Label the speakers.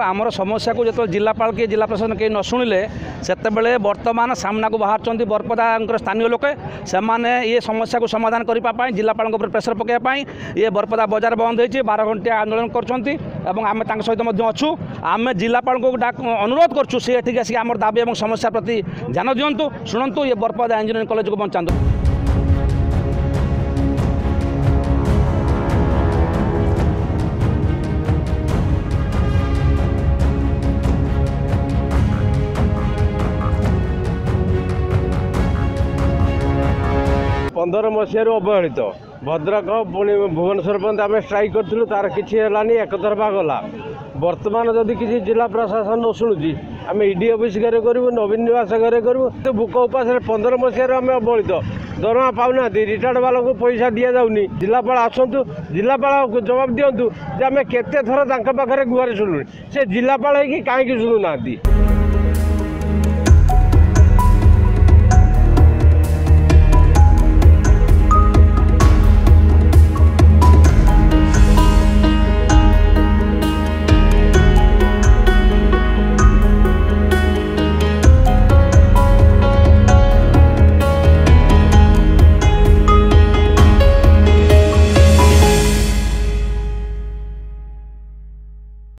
Speaker 1: आमर समस्या को जो जिलापाल कि जिला प्रशासन कहीं न शुणिले से बर्तमान सामना को बाहर बरपदा स्थानीय लोके से ये समस्या को समाधान करने जिलापाल प्रेसर पकाइवाई ये बरपदा बजार बंद हो 12 घंटिया आंदोलन करम सहित अच्छू आम जिलापाल को अनुरोध करूँ सी एठिक आसिक आम दाबी और समस्या प्रति ध्यान दिंतु शुणु ये बरपदा इंजीनियरिंग कॉलेज को बंचा
Speaker 2: 15 मसीह अवहेलित भद्रक पुणी भुवनेश्वर पर्यंत आम स्ट्राइक करूँ तार किसी एक तरफा गला बर्तमान जदि किसी जिला प्रशासन न शुणुची आम ईडी ऑफिस घरे करूँ नवीन निवास घरे करूँ तो भूक उपास 15 मसीह आम अवहेलित दरमा पाऊना रिटायर्ड वाला को पैसा दि जाऊनी जिलापाल आसतु जिलापाल जवाब दिंतु आम केते थर गुहार शुणुनी से जिलापाल कहीं शुणुना।